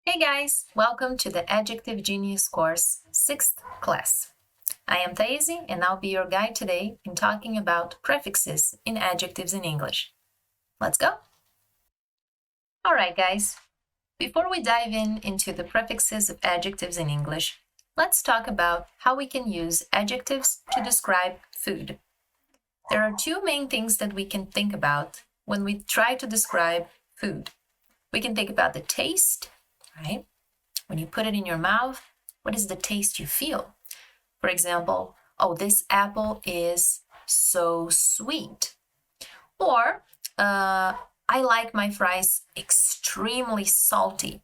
Hey guys, welcome to the Adjective Genius course, 6th class. I am Thaisi and I'll be your guide today in talking about prefixes in adjectives in English. Let's go! Alright guys, before we dive into the prefixes of adjectives in English, let's talk about how we can use adjectives to describe food. There are two main things that we can think about when we try to describe food. We can think about the taste, right? When you put it in your mouth, what is the taste you feel? For example, oh, this apple is so sweet. Or, I like my fries extremely salty.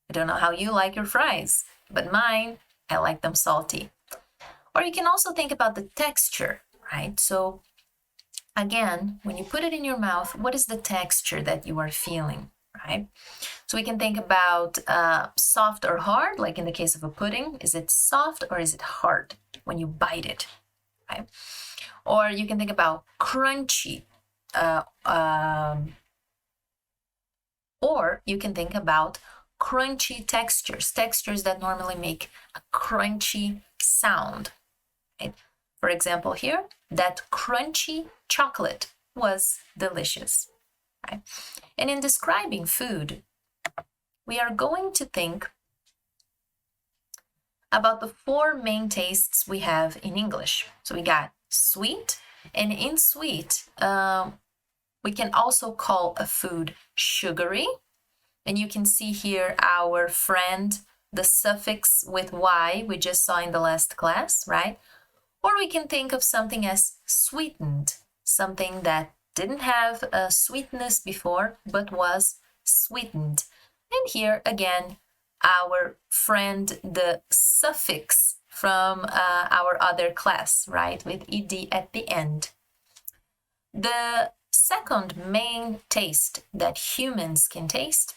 I don't know how you like your fries, but mine, I like them salty. Or you can also think about the texture, right? So again, when you put it in your mouth, what is the texture that you are feeling, right? So we can think about soft or hard, like in the case of a pudding. Is it soft or is it hard when you bite it, right? Or you can think about crunchy, or you can think about crunchy textures that normally make a crunchy sound, right? For example here, that crunchy chocolate was delicious, right? And in describing food, we are going to think about the four main tastes we have in English. So we got sweet, and in sweet, we can also call a food sugary. And you can see here our friend, the suffix with Y we just saw in the last class, right? Or we can think of something as sweetened, something that didn't have a sweetness before, but was sweetened. And here again, our friend, the suffix from our other class, right, with ed at the end. The second main taste that humans can taste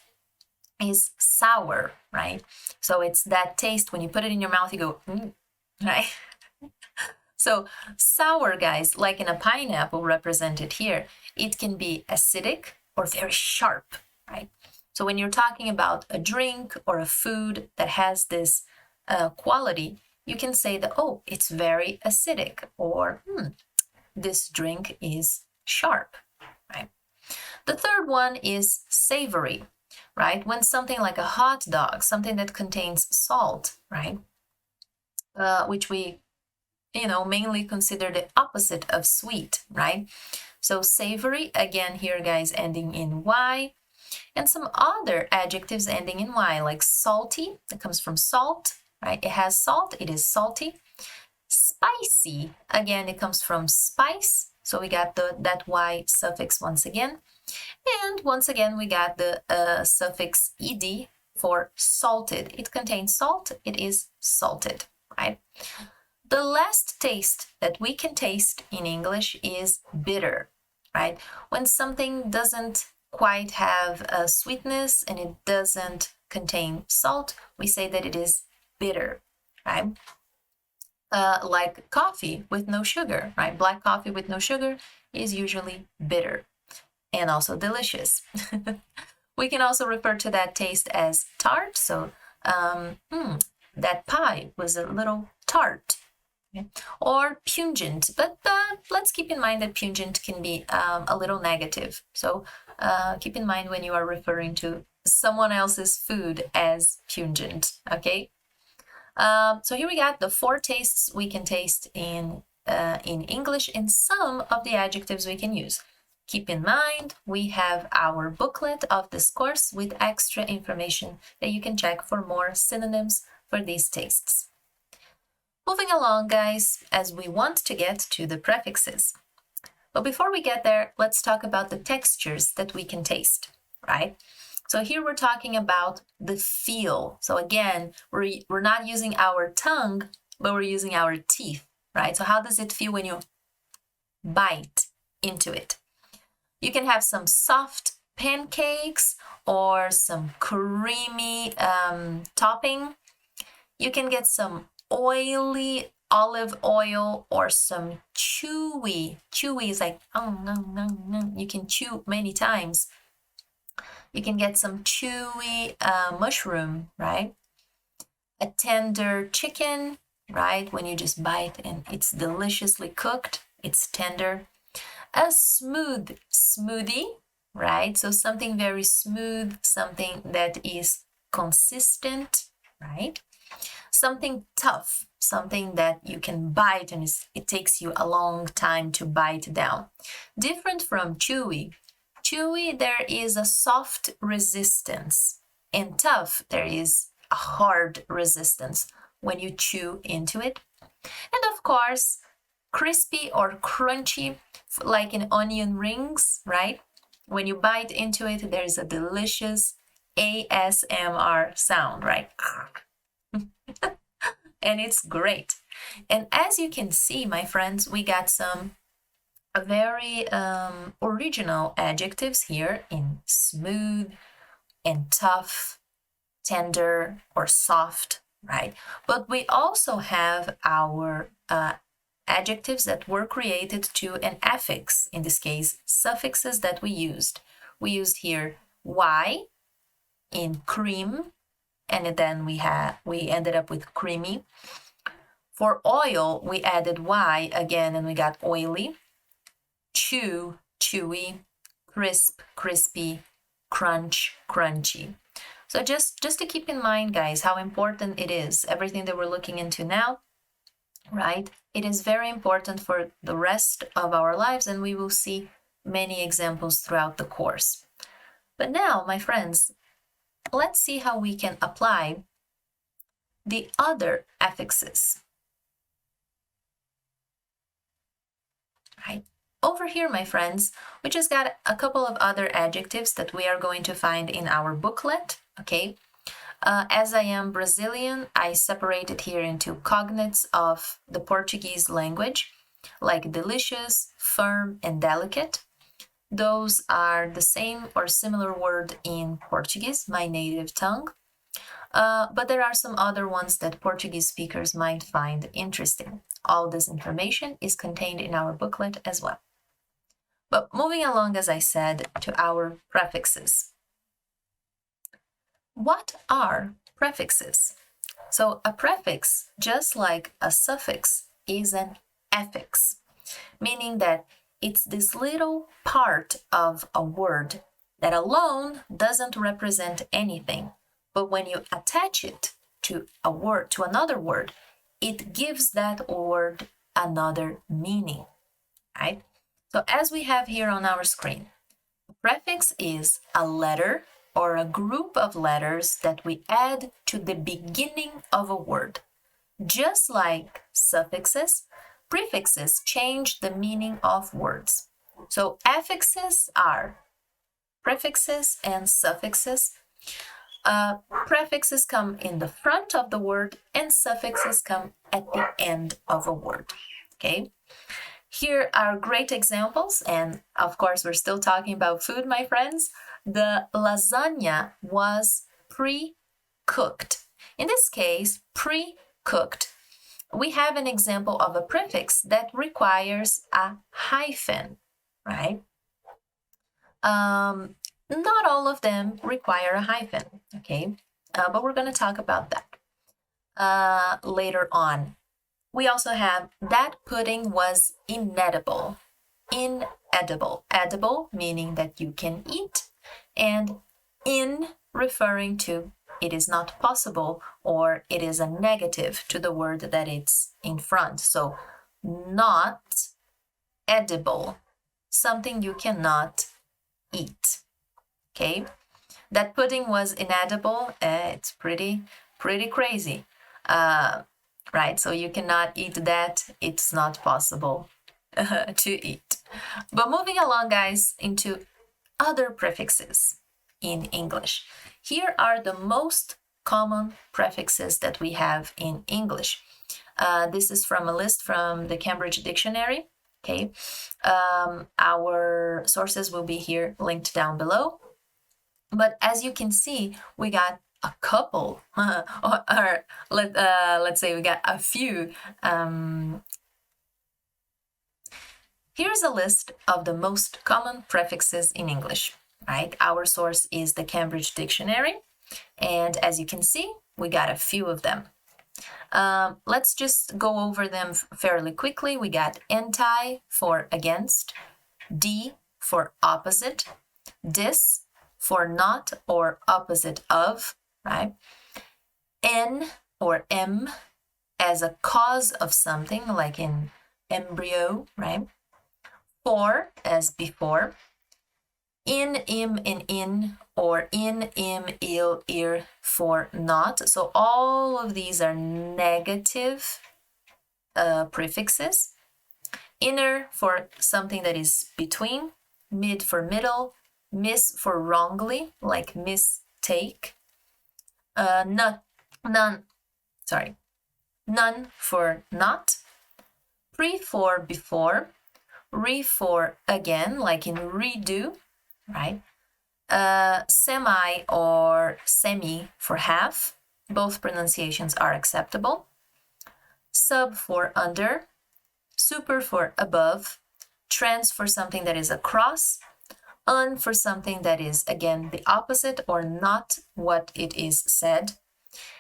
is sour, right? So it's that taste when you put it in your mouth, you go, right? So sour, guys, like in a pineapple represented here, it can be acidic or very sharp, right? So when you're talking about a drink or a food that has this quality, you can say that, oh, it's very acidic, or this drink is sharp, right? The third one is savory, right? When something like a hot dog, something that contains salt, right? Which we mainly consider the opposite of sweet, right? So savory, again here, guys, ending in Y, and some other adjectives ending in Y, like salty, that comes from salt, right? It has salt, it is salty. Spicy, again, it comes from spice, so we got that Y suffix once again. And once again, we got the suffix ed for salted. It contains salt, it is salted, right? The last taste that we can taste in English is bitter, right? When something doesn't quite have a sweetness and it doesn't contain salt, we say that it is bitter, right? Like coffee with no sugar, right? Black coffee with no sugar is usually bitter and also delicious. We can also refer to that taste as tart. So that pie was a little tart. Okay. Or pungent, but let's keep in mind that pungent can be a little negative. So keep in mind when you are referring to someone else's food as pungent, okay? So here we got the four tastes we can taste in English and some of the adjectives we can use. Keep in mind, we have our booklet of this course with extra information that you can check for more synonyms for these tastes. Moving along, guys, as we want to get to the prefixes. But before we get there, let's talk about the textures that we can taste, right? So here we're talking about the feel. So again, we're not using our tongue, but we're using our teeth, right? So how does it feel when you bite into it? You can have some soft pancakes or some creamy topping. You can get some oily olive oil or some chewy is like you can chew many times. You can get some chewy mushroom, right? A tender chicken, right? When you just bite and it's deliciously cooked, it's tender. A smooth smoothie, right? So something very smooth, something that is consistent, right? Something tough, something that you can bite and it takes you a long time to bite down. Different from chewy. Chewy, there is a soft resistance, and tough, there is a hard resistance when you chew into it. And of course, crispy or crunchy, like in onion rings, right? When you bite into it, there's a delicious ASMR sound, right? And it's great. And as you can see, my friends, we got some very original adjectives here in smooth and tough, tender, or soft, right? But we also have our adjectives that were created to an affix, in this case, suffixes that we used. We used here y in cream, and then we ended up with creamy. For oil, we added y again, and we got oily. Chew, chewy. Crisp, crispy. Crunch, crunchy. So just to keep in mind, guys, how important it is, everything that we're looking into now, right? It is very important for the rest of our lives, and we will see many examples throughout the course. But now, my friends, let's see how we can apply the other affixes. Right? Over here, my friends, we just got a couple of other adjectives that we are going to find in our booklet, okay? As I am Brazilian, I separated here into cognates of the Portuguese language, like delicious, firm, and delicate. Those are the same or similar word in Portuguese, my native tongue. But there are some other ones that Portuguese speakers might find interesting. All this information is contained in our booklet as well. But moving along, as I said, to our prefixes. What are prefixes? So a prefix, just like a suffix, is an affix, meaning that it's this little part of a word that alone doesn't represent anything. But when you attach it to a word, to another word, it gives that word another meaning, right? So as we have here on our screen, a prefix is a letter or a group of letters that we add to the beginning of a word. Just like suffixes, prefixes change the meaning of words. So affixes are prefixes and suffixes. Prefixes come in the front of the word and suffixes come at the end of a word, okay? Here are great examples, and of course we're still talking about food, my friends. The lasagna was pre-cooked. In this case, pre-cooked, we have an example of a prefix that requires a hyphen, right? Not all of them require a hyphen, okay? But we're going to talk about that later on. We also have that pudding was inedible. Inedible. Edible meaning that you can eat, and in referring to it is not possible, or it is a negative to the word that it's in front. So not edible, something you cannot eat. Okay, that pudding was inedible. It's pretty crazy, right? So you cannot eat that. It's not possible to eat. But moving along, guys, into other prefixes in English. Here are the most common prefixes that we have in English. This is from a list from the Cambridge Dictionary. Okay, our sources will be here linked down below. But as you can see, we got a couple, or let's say we got a few. Here's a list of the most common prefixes in English. right? Our source is the Cambridge Dictionary. And as you can see, we got a few of them. Let's just go over them fairly quickly. We got anti for against, d for opposite, dis for not or opposite of, right? N or m as a cause of something, like in embryo, right? For as before. In, im, and in, or in, im, il, ir for not. So all of these are negative prefixes. Inner for something that is between, mid for middle, miss for wrongly, like mistake, none for not, pre for before, re for again, like in redo, right? Semi or semi for half. Both pronunciations are acceptable. Sub for under, super for above, trans for something that is across, un for something that is, again, the opposite or not what it is said,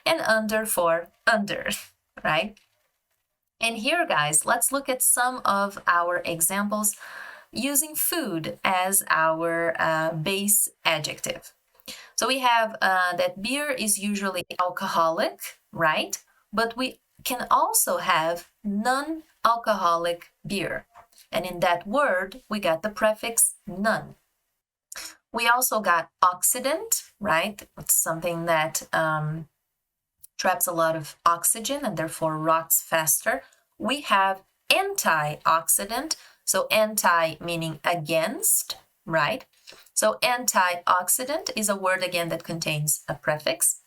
and under for under, right? And here, guys, let's look at some of our examples using food as our base adjective. So we have that beer is usually alcoholic, right? But we can also have non-alcoholic beer. And in that word, we got the prefix non. We also got oxidant, right? It's something that traps a lot of oxygen and therefore rots faster. We have antioxidant, so anti meaning against, right? So antioxidant is a word again that contains a prefix.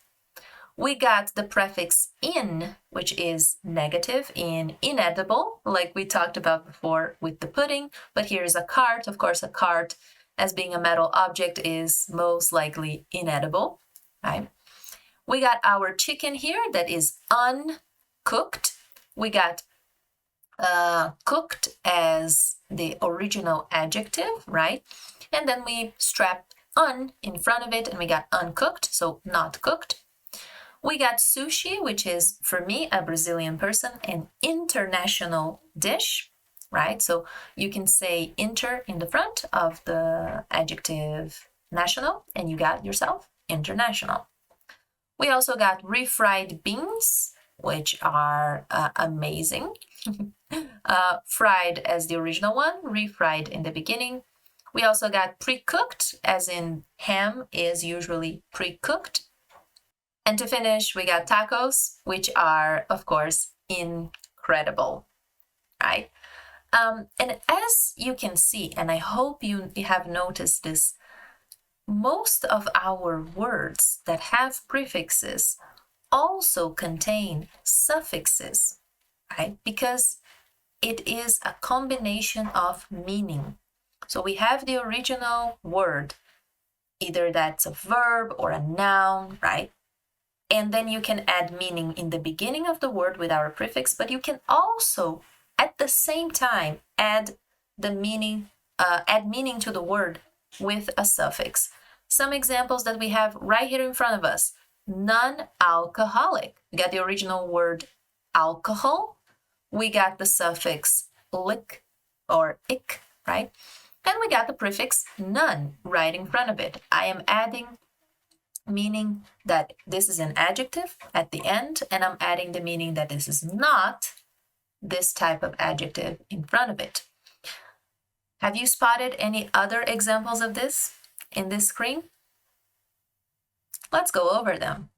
We got the prefix in, which is negative in inedible, like we talked about before with the pudding, but here's a cart. Of course, a cart, as being a metal object, is most likely inedible, right? We got our chicken here that is uncooked. We got cooked as the original adjective, right? And then we strapped un in front of it and we got uncooked, so not cooked. We got sushi, which is, for me, a Brazilian person, an international dish, right? So you can say inter in the front of the adjective national and you got yourself international. We also got refried beans, which are amazing. Fried as the original one, refried in the beginning. We also got pre-cooked, as in ham is usually pre-cooked. And to finish, we got tacos, which are, of course, incredible, right? And as you can see, and I hope you have noticed this, most of our words that have prefixes also contain suffixes, right? Because it is a combination of meaning. So we have the original word, either that's a verb or a noun, right? And then you can add meaning in the beginning of the word with our prefix, but you can also, at the same time, add meaning to the word with a suffix. Some examples that we have right here in front of us. Non-alcoholic. We got the original word alcohol. We got the suffix lick or ick, right? And we got the prefix non right in front of it. I am adding meaning that this is an adjective at the end, and I'm adding the meaning that this is not this type of adjective in front of it. Have you spotted any other examples of this in this screen? Let's go over them.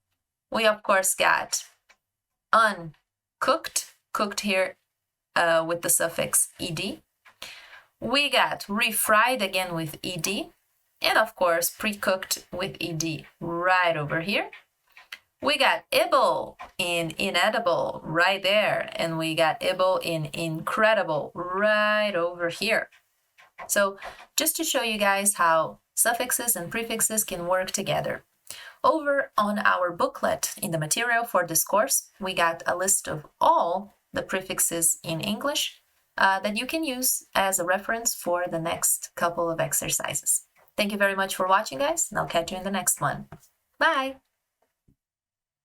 We, of course, got uncooked, cooked here with the suffix ed. We got refried again with ed. And, of course, pre-cooked with ed right over here. We got able in inedible right there. And we got able in incredible right over here. So just to show you guys how suffixes and prefixes can work together. Over on our booklet in the material for this course, we got a list of all the prefixes in English that you can use as a reference for the next couple of exercises. Thank you very much for watching, guys, and I'll catch you in the next one. Bye!